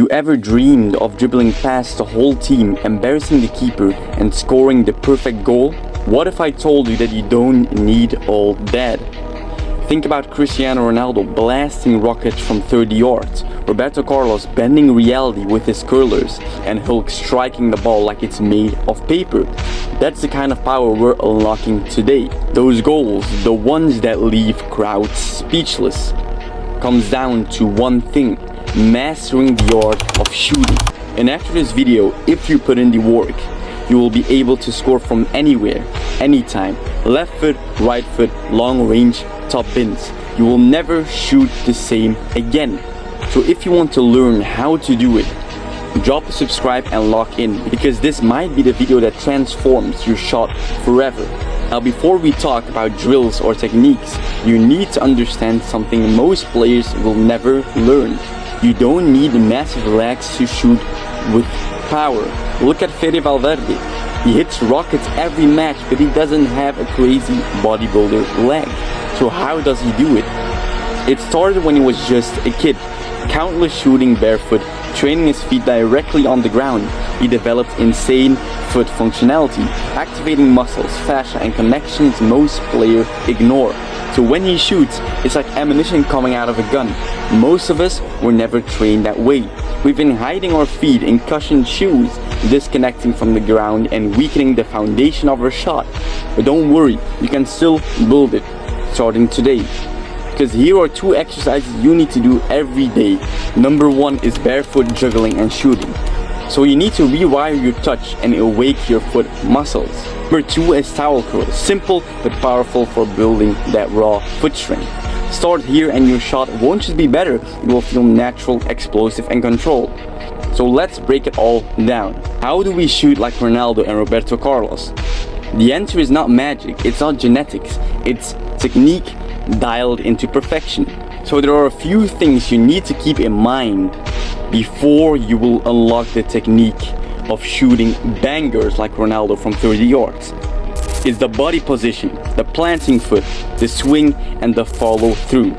You ever dreamed of dribbling past the whole team, embarrassing the keeper, and scoring the perfect goal? What if I told you that you don't need all that? Think about Cristiano Ronaldo blasting rockets from 30 yards, Roberto Carlos bending reality with his curlers, and Hulk striking the ball like it's made of paper. That's the kind of power we're unlocking today. Those goals, the ones that leave crowds speechless, comes down to one thing: mastering the art of shooting. And after this video, if you put in the work, you will be able to score from anywhere, anytime. Left foot, right foot, long range, top bins. You will never shoot the same again. So if you want to learn how to do it, drop a subscribe and lock in, because this might be the video that transforms your shot forever. Now, before we talk about drills or techniques, you need to understand something most players will never learn. You don't need massive legs to shoot with power. Look at Fede Valverde. He hits rockets every match, but he doesn't have a crazy bodybuilder leg. So how does he do it? It started when he was just a kid. Countless shooting barefoot, training his feet directly on the ground. He developed insane foot functionality, activating muscles, fascia, and connections most players ignore. So when he shoots, it's like ammunition coming out of a gun. Most of us were never trained that way. We've been hiding our feet in cushioned shoes, disconnecting from the ground and weakening the foundation of our shot. But don't worry, you can still build it, starting today. Because here are two exercises you need to do every day. Number one is barefoot juggling and shooting. So you need to rewire your touch and awake your foot muscles. Number two is towel curls, simple but powerful for building that raw foot strength. Start here and your shot won't just be better, it will feel natural, explosive and controlled. So let's break it all down. How do we shoot like Ronaldo and Roberto Carlos? The answer is not magic, it's not genetics, it's technique dialed into perfection. So there are a few things you need to keep in mind before you will unlock the technique of shooting bangers like Ronaldo from 30 yards. It's the body position, the planting foot, the swing, and the follow through.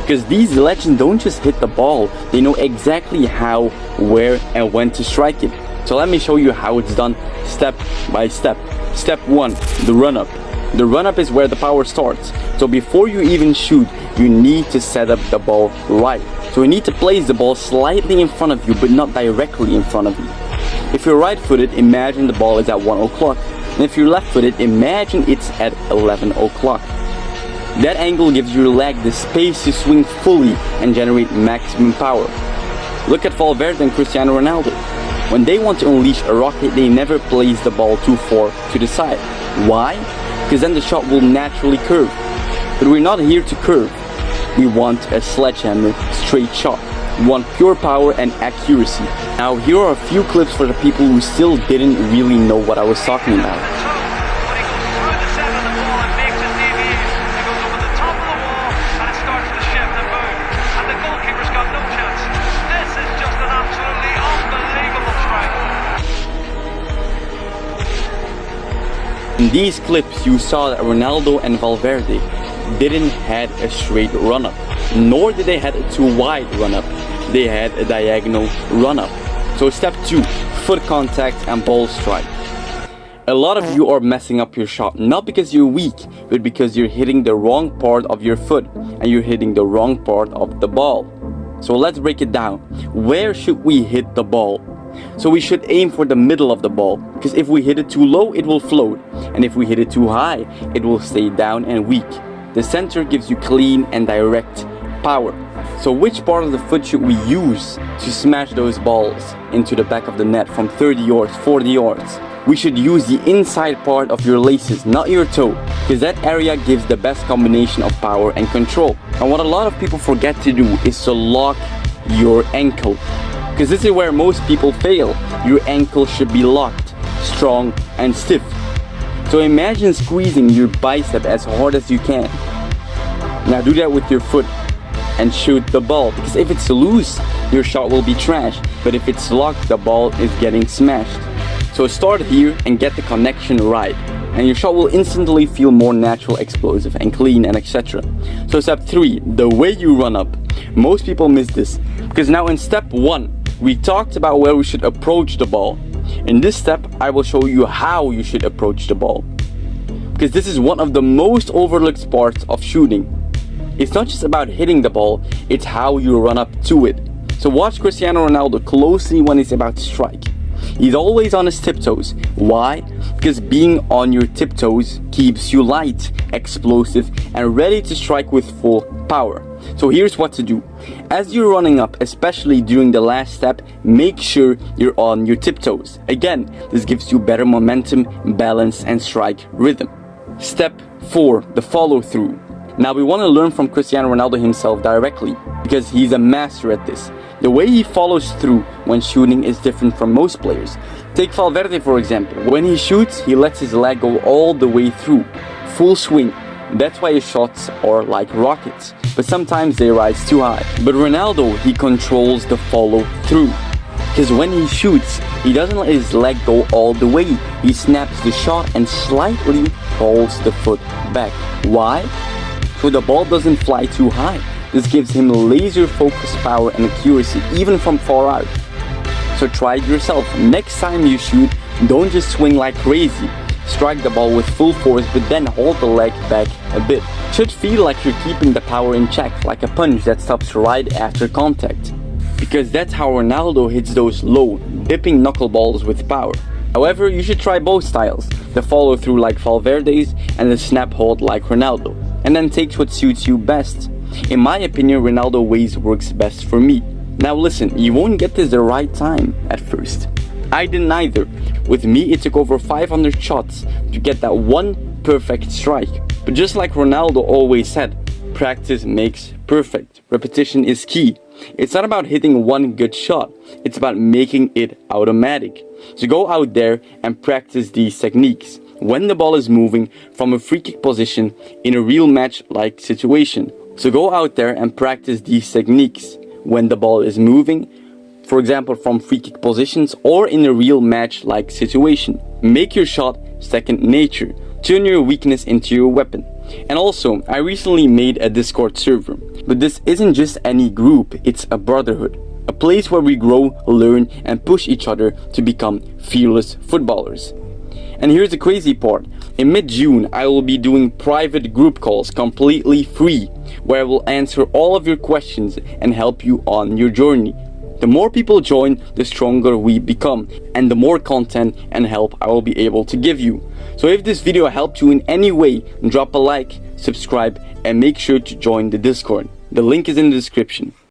Because these legends don't just hit the ball, they know exactly how, where, and when to strike it. So let me show you how it's done step by step. Step 1, the run-up. The run-up is where the power starts. So before you even shoot, you need to set up the ball right. So you need to place the ball slightly in front of you, but not directly in front of you. If you're right-footed, imagine the ball is at 1 o'clock. And if you're left-footed, imagine it's at 11 o'clock. That angle gives your leg the space to swing fully and generate maximum power. Look at Valverde and Cristiano Ronaldo. When they want to unleash a rocket, they never place the ball too far to the side. Why? Because then the shot will naturally curve. But we're not here to curve. We want a sledgehammer straight shot. We want pure power and accuracy. Now here are a few clips for the people who still didn't really know what I was talking about. In these clips you saw that Ronaldo and Valverde didn't had a straight run-up, nor did they had a too wide run-up. They had a diagonal run-up. So step 2, foot contact and ball strike. A lot of you are messing up your shot, not because you're weak, but because you're hitting the wrong part of your foot and you're hitting the wrong part of the ball. So let's break it down. Where should we hit the ball? So we should aim for the middle of the ball, because if we hit it too low, it will float, and if we hit it too high, it will stay down and weak. The center gives you clean and direct power. So which part of the foot should we use to smash those balls into the back of the net from 30 yards, 40 yards? We should use the inside part of your laces, not your toe, because that area gives the best combination of power and control. And what a lot of people forget to do is to lock your ankle, because this is where most people fail. Your ankle should be locked, strong and stiff. So imagine squeezing your bicep as hard as you can. Now do that with your foot and shoot the ball, because if it's loose, your shot will be trash, but if it's locked, the ball is getting smashed. So start here and get the connection right, and your shot will instantly feel more natural, explosive and clean and etc. So step 3, the way you run up. Most people miss this, because now in step 1, We talked about where we should approach the ball. In this step, I will show you how you should approach the ball. Because this is one of the most overlooked parts of shooting. It's not just about hitting the ball, it's how you run up to it. So watch Cristiano Ronaldo closely when he's about to strike. He's always on his tiptoes. Why? Because being on your tiptoes keeps you light, explosive, and ready to strike with full power. So here's what to do. As you're running up, especially during the last step, make sure you're on your tiptoes. Again, this gives you better momentum, balance, and strike rhythm. Step 4, the follow through. Now we want to learn from Cristiano Ronaldo himself directly, because he's a master at this. The way he follows through when shooting is different from most players. Take Valverde for example. When he shoots, he lets his leg go all the way through, full swing. That's why his shots are like rockets, but sometimes they rise too high. But Ronaldo, he controls the follow through. Because when he shoots, he doesn't let his leg go all the way. He snaps the shot and slightly pulls the foot back. Why? So the ball doesn't fly too high. This gives him laser focused power and accuracy even from far out. So try it yourself. Next time you shoot, don't just swing like crazy. Strike the ball with full force, but then hold the leg back a bit. It should feel like you're keeping the power in check, like a punch that stops right after contact. Because that's how Ronaldo hits those low, dipping knuckleballs with power. However, you should try both styles, the follow through like Valverde's and the snap hold like Ronaldo, and then take what suits you best. In my opinion, Ronaldo ways works best for me. Now listen, you won't get this the right time at first. I didn't either. With me, it took over 500 shots to get that one perfect strike. But just like Ronaldo always said, practice makes perfect. Repetition is key. It's not about hitting one good shot, it's about making it automatic. So go out there and practice these techniques when the ball is moving from a free kick position in a real match-like situation. So go out there and practice these techniques when the ball is moving, for example from free kick positions or in a real match-like situation. Make your shot second nature. Turn your weakness into your weapon. And also, I recently made a Discord server, but this isn't just any group, it's a brotherhood. A place where we grow, learn, and push each other to become fearless footballers. And here's the crazy part. In mid-June, I will be doing private group calls completely free, where I will answer all of your questions and help you on your journey. The more people join, the stronger we become, and the more content and help I will be able to give you. So if this video helped you in any way, drop a like, subscribe, and make sure to join the Discord. The link is in the description.